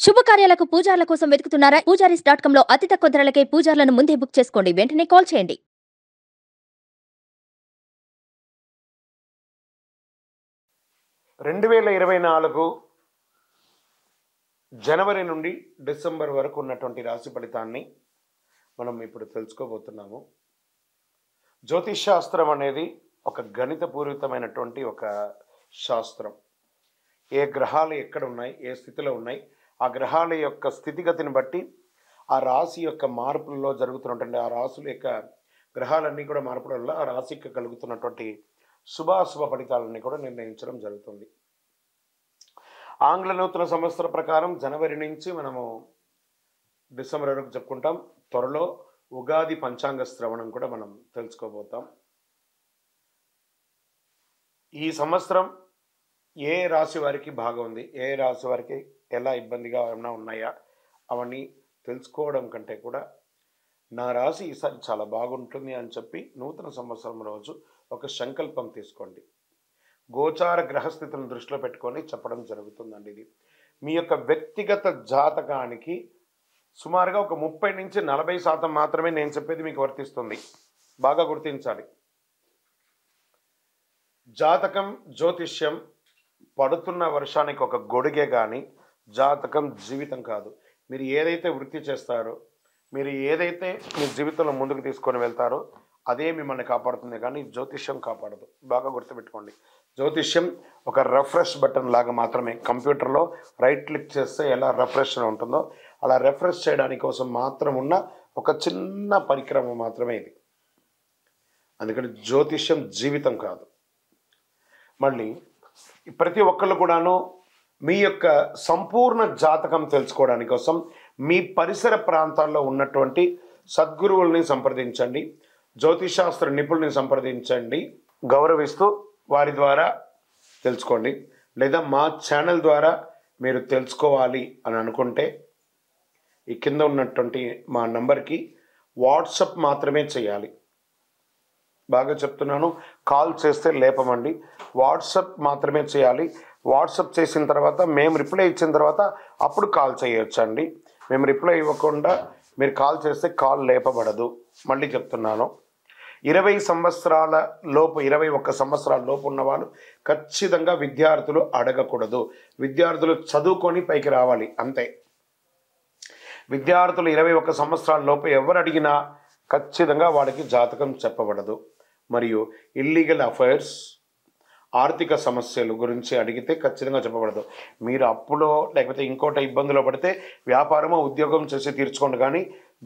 శుభకార్యాలకు పూజార్ల కోసం వెతుకుతున్నారా? పూజారీస్.com లో అతి తక్కువ ధరలకే పూజార్లను ముందే బుక్ చేసుకోండి. వెంటనే కాల్ చేయండి. 2024 జనవరి నుండి డిసెంబర్ వరకు ఉన్నటువంటి రాశి ఫలితాన్ని మనం ఇప్పుడు తెలుసుకోబోతున్నాము. జ్యోతిష్ శాస్త్రం అనేది ఒక గణితపూరితమైనటువంటి ఒక శాస్త్రం. ఏ గ్రహాలు ఎక్కడ ఉన్నాయి, ఏ స్థితిలో ఉన్నాయి, ఆ గ్రహాల యొక్క స్థితిగతిని బట్టి ఆ రాశి యొక్క మార్పుల్లో జరుగుతున్నటువంటి ఆ రాశుల యొక్క గ్రహాలన్నీ కూడా మార్పుల వల్ల ఆ రాశికి కలుగుతున్నటువంటి శుభాశుభ ఫలితాలన్నీ కూడా నిర్ణయించడం జరుగుతుంది. ఆంగ్ల నూతన సంవత్సర ప్రకారం జనవరి నుంచి మనము డిసెంబర్ వరకు చెప్పుకుంటాం. త్వరలో ఉగాది పంచాంగ శ్రవణం కూడా మనం తెలుసుకోబోతాం. ఈ సంవత్సరం ఏ రాశి వారికి బాగుంది, ఏ రాశి వారికి ఎలా ఇబ్బందిగా ఏమైనా ఉన్నాయా అవన్నీ తెలుసుకోవడం కంటే కూడా నా రాశి ఈసారి చాలా బాగుంటుంది అని చెప్పి నూతన సంవత్సరం రోజు ఒక సంకల్పం తీసుకోండి. గోచార గ్రహస్థితులను దృష్టిలో పెట్టుకొని చెప్పడం జరుగుతుందండి. ఇది మీ యొక్క వ్యక్తిగత జాతకానికి సుమారుగా ఒక 30 నుంచి 40% మాత్రమే నేను చెప్పేది మీకు వర్తిస్తుంది. బాగా గుర్తించాలి. జాతకం, జ్యోతిష్యం పడుతున్న వర్షానికి ఒక గొడుగే కానీ జాతకం జీవితం కాదు. మీరు ఏదైతే వృత్తి చేస్తారో, మీరు ఏదైతే మీ జీవితంలో ముందుకు తీసుకొని వెళ్తారో అదే మిమ్మల్ని కాపాడుతుంది, కానీ జ్యోతిష్యం కాపాడదు. బాగా గుర్తుపెట్టుకోండి. జ్యోతిష్యం ఒక రిఫ్రెష్ బటన్ లాగా మాత్రమే. కంప్యూటర్లో రైట్ క్లిక్ చేస్తే ఎలా రిఫ్రెష్ ఉంటుందో అలా రిఫ్రెష్ చేయడానికి కోసం మాత్రం ఉన్న ఒక చిన్న పరికరం మాత్రమే ఇది. అందుకని జ్యోతిష్యం జీవితం కాదు. మళ్ళీ ప్రతి ఒక్కళ్ళు కూడాను మీ యొక్క సంపూర్ణ జాతకం తెలుసుకోవడానికి కోసం మీ పరిసర ప్రాంతాల్లో ఉన్నటువంటి సద్గురువుల్ని సంప్రదించండి, జ్యోతిషాస్త్ర నిపుణుల్ని సంప్రదించండి, గౌరవిస్తూ వారి ద్వారా తెలుసుకోండి. లేదా మా ఛానల్ ద్వారా మీరు తెలుసుకోవాలి అని అనుకుంటే ఈ కింద ఉన్నటువంటి మా నంబర్కి వాట్సప్ మాత్రమే చేయాలి. బాగా చెప్తున్నాను, కాల్ చేస్తే లేపమండి. వాట్సప్ మాత్రమే చేయాలి. వాట్సప్ చేసిన తర్వాత మేము రిప్లై ఇచ్చిన తర్వాత అప్పుడు కాల్ చేయొచ్చండి. మేము రిప్లై ఇవ్వకుండా మీరు కాల్ చేస్తే కాల్ లేపబడదు. మళ్ళీ చెప్తున్నాను, 20 సంవత్సరాల లోపు 21 సంవత్సరాల లోపు ఉన్నవాళ్ళు ఖచ్చితంగా విద్యార్థులు అడగకూడదు. విద్యార్థులు చదువుకొని పైకి రావాలి అంతే. విద్యార్థులు 21 సంవత్సరాల లోపు ఎవరు అడిగినా ఖచ్చితంగా వాడికి జాతకం చెప్పబడదు. మరియు ఇల్లీగల్ అఫైర్స్, ఆర్థిక సమస్యలు గురించి అడిగితే ఖచ్చితంగా చెప్పబడదు. మీరు అప్పులో లేకపోతే ఇంకోటి ఇబ్బందులో పడితే వ్యాపారమో ఉద్యోగం చేసి తీర్చుకోండి, కానీ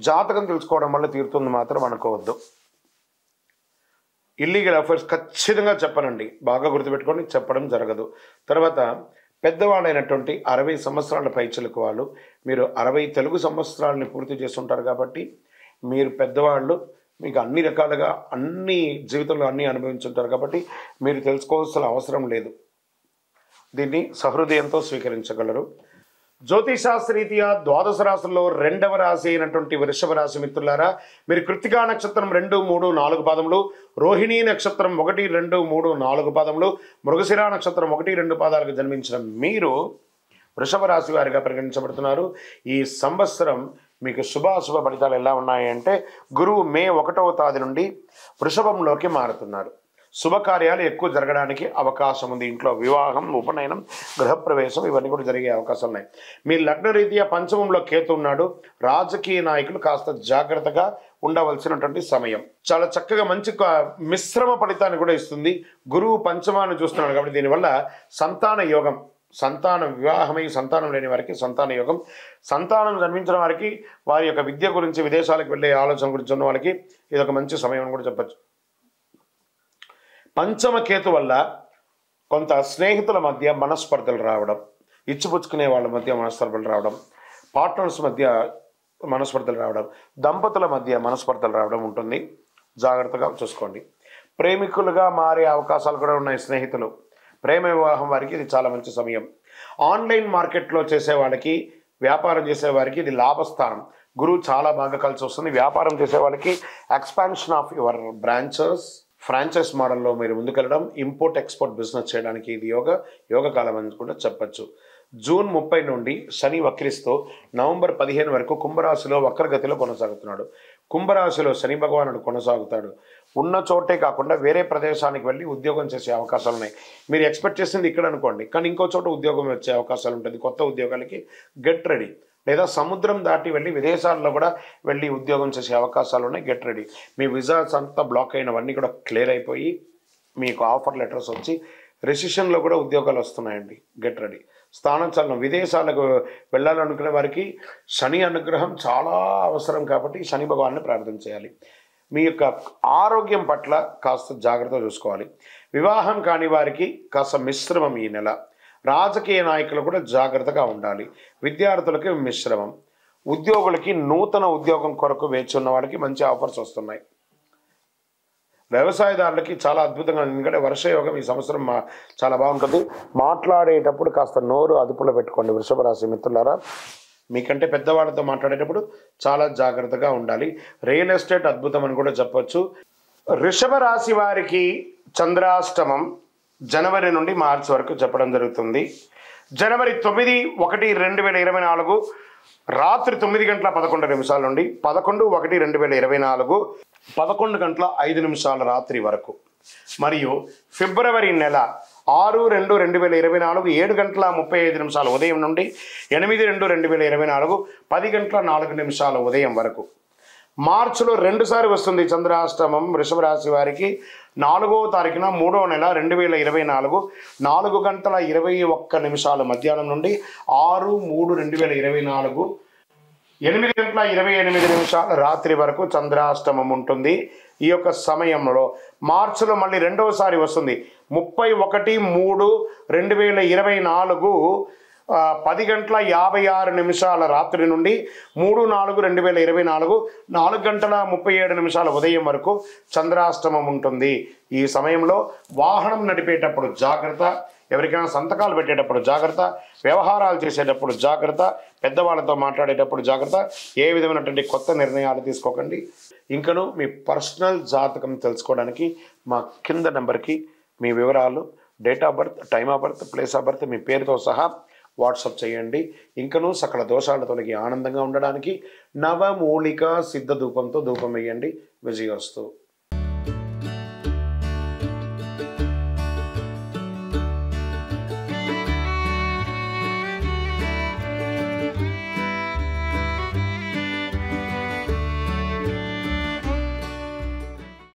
జాతకం తెలుసుకోవడం వల్ల తీరుతుంది మాత్రం అనుకోవద్దు. ఇల్లీగల్ అఫైర్స్ ఖచ్చితంగా చెప్పనండి. బాగా గుర్తుపెట్టుకొని చెప్పడం జరగదు. తర్వాత పెద్దవాళ్ళైనటువంటి 60 సంవత్సరాల పైచిలకు వాళ్ళు, మీరు 60 తెలుగు సంవత్సరాలని పూర్తి చేస్తుంటారు కాబట్టి మీరు పెద్దవాళ్ళు, మీకు అన్ని రకాలుగా అన్ని జీవితంలో అన్నీ అనుభవించుంటారు కాబట్టి మీరు తెలుసుకోవాల్సిన అవసరం లేదు. దీన్ని సహృదయంతో స్వీకరించగలరు. జ్యోతిషాస్త్రరీత్యా ద్వాదశ రాశుల్లో 2వ రాశి అయినటువంటి వృషభ రాశి మిత్రులారా, మీరు కృత్తికా నక్షత్రం 2, 3, 4 పాదములు, రోహిణీ నక్షత్రం 1, 2, 3, 4 పాదములు, మృగశిర నక్షత్రం 1, 2 పాదాలకు జన్మించిన మీరు వృషభ రాశి వారిగా పరిగణించబడుతున్నారు. ఈ సంవత్సరం మీకు శుభాశుభ ఫలితాలు ఎలా ఉన్నాయంటే, గురువు మే 1వ తేదీ నుండి వృషభంలోకి మారుతున్నారు. శుభకార్యాలు ఎక్కువ జరగడానికి అవకాశం ఉంది. ఇంట్లో వివాహం, ఉపనయనం, గృహప్రవేశం ఇవన్నీ కూడా జరిగే అవకాశాలు ఉన్నాయి. మీ లగ్న రీత్యా పంచమంలో కేతు ఉన్నాడు. రాజకీయ నాయకులు కాస్త జాగ్రత్తగా ఉండవలసినటువంటి సమయం. చాలా చక్కగా మంచి మిశ్రమ ఫలితాన్ని కూడా ఇస్తుంది. గురువు పంచమాన్ని చూస్తున్నాడు కాబట్టి దీనివల్ల సంతాన యోగం, సంతానం, వివాహమై సంతానం లేని వారికి సంతాన యోగం, సంతానం జన్మించిన వారికి వారి యొక్క విద్య గురించి విదేశాలకు వెళ్ళే ఆలోచన గురించి ఉన్న వాళ్ళకి ఇది ఒక మంచి సమయం అని కూడా చెప్పచ్చు. పంచమ కేతు వల్ల కొంత స్నేహితుల మధ్య మనస్పర్ధలు రావడం, ఇచ్చిపుచ్చుకునే వాళ్ళ మధ్య మనస్పర్ధలు రావడం, పార్ట్నర్స్ మధ్య మనస్పర్ధలు రావడం, దంపతుల మధ్య మనస్పర్ధలు రావడం ఉంటుంది. జాగ్రత్తగా చూసుకోండి. ప్రేమికులుగా మారే అవకాశాలు కూడా ఉన్నాయి. స్నేహితులు, ప్రేమ వివాహం వారికి ఇది చాలా మంచి సమయం. ఆన్లైన్ మార్కెట్లో చేసే వాళ్ళకి, వ్యాపారం చేసే వారికి ఇది లాభస్థానం. గురువు చాలా బాగా కలిసి వస్తుంది. వ్యాపారం చేసే వాళ్ళకి expansion of your branches, franchise మోడల్లో మీరు ముందుకెళ్ళడం, ఇంపోర్ట్ ఎక్స్పోర్ట్ బిజినెస్ చేయడానికి ఇది యోగ కాలం అని కూడా చెప్పచ్చు. జూన్ 30 నుండి శని వక్రిస్తూ నవంబర్ 15 వరకు కుంభరాశిలో వక్రగతిలో కొనసాగుతున్నాడు. కుంభరాశిలో శని భగవానుడు కొనసాగుతాడు. ఉన్న చోటే కాకుండా వేరే ప్రదేశానికి వెళ్ళి ఉద్యోగం చేసే అవకాశాలు ఉన్నాయి. మీరు ఎక్స్పెక్ట్ చేసింది ఇక్కడ అనుకోండి, కానీ ఇంకో చోట ఉద్యోగం వచ్చే అవకాశాలు ఉంటుంది. కొత్త ఉద్యోగాలకి గెట్ రెడీ. లేదా సముద్రం దాటి వెళ్ళి విదేశాల్లో కూడా వెళ్ళి ఉద్యోగం చేసే అవకాశాలు ఉన్నాయి. Get ready. మీ విజాస్ అంతా బ్లాక్ అయినవన్నీ కూడా క్లియర్ అయిపోయి మీకు ఆఫర్ లెటర్స్ వచ్చి రెసిషన్లో కూడా ఉద్యోగాలు వస్తున్నాయండి. Get ready. స్థానచలనం, విదేశాలకు వెళ్ళాలనుకునే వారికి శని అనుగ్రహం చాలా అవసరం కాబట్టి శని భగవాన్ని ప్రార్థన చేయాలి. మీ యొక్క ఆరోగ్యం పట్ల కాస్త జాగ్రత్త చూసుకోవాలి. వివాహం కాని వారికి కాస్త మిశ్రమం ఈ నెల. రాజకీయ నాయకులు కూడా జాగ్రత్తగా ఉండాలి. విద్యార్థులకి మిశ్రమం. ఉద్యోగులకి నూతన ఉద్యోగం కొరకు వేచి ఉన్న వారికి మంచి ఆఫర్స్ వస్తున్నాయి. వ్యవసాయదారులకి చాలా అద్భుతంగా, ఎందుకంటే వర్షయోగం ఈ సంవత్సరం చాలా బాగుంటుంది. మాట్లాడేటప్పుడు కాస్త నోరు అదుపులో పెట్టుకోండి వృషభ రాశి మిత్రులారా. మీకంటే పెద్దవాళ్ళతో మాట్లాడేటప్పుడు చాలా జాగ్రత్తగా ఉండాలి. రియల్ ఎస్టేట్ అద్భుతం అని కూడా చెప్పొచ్చు. వృషభ రాశి వారికి చంద్రాష్టమం జనవరి నుండి మార్చి వరకు చెప్పడం జరుగుతుంది. జనవరి 9/1/2024 రాత్రి 9:11 నుండి 11/1/2024 11:05 రాత్రి వరకు. మరియు ఫిబ్రవరి నెల 6/2/2024 7:35 ఉదయం నుండి 8/2/2024 10:04 ఉదయం వరకు. మార్చిలో 2 సార్లు వస్తుంది చంద్రాష్టమం వృషభ రాశి వారికి. 4వ తారీఖున 3వ నెల 2024 4:21 మధ్యాహ్నం నుండి 6/3/2024 8:28 రాత్రి వరకు చంద్రాష్టమం ఉంటుంది. ఈ యొక్క సమయంలో మార్చిలో మళ్ళీ 2వసారి వస్తుంది. 31/3/2024 10:56 రాత్రి నుండి 3/4/2024 4:37 ఉదయం వరకు చంద్రాష్టమం ఉంటుంది. ఈ సమయంలో వాహనం నడిపేటప్పుడు జాగ్రత్త, ఎవరికైనా సంతకాలు పెట్టేటప్పుడు జాగ్రత్త, వ్యవహారాలు చేసేటప్పుడు జాగ్రత్త, పెద్దవాళ్ళతో మాట్లాడేటప్పుడు జాగ్రత్త. ఏ విధమైనటువంటి కొత్త నిర్ణయాలు తీసుకోకండి. ఇంకను మీ పర్సనల్ జాతకం తెలుసుకోవడానికి మా కింద నెంబర్కి మీ వివరాలు, date of birth, time of birth, place of birth, మీ పేరుతో సహా వాట్సాప్ చేయండి. ఇంకనూ సకల దోషాల తొలగి ఆనందంగా ఉండడానికి నవమూలిక సిద్ధ ధూపంతో ధూపం వేయండి. విజయోస్తు.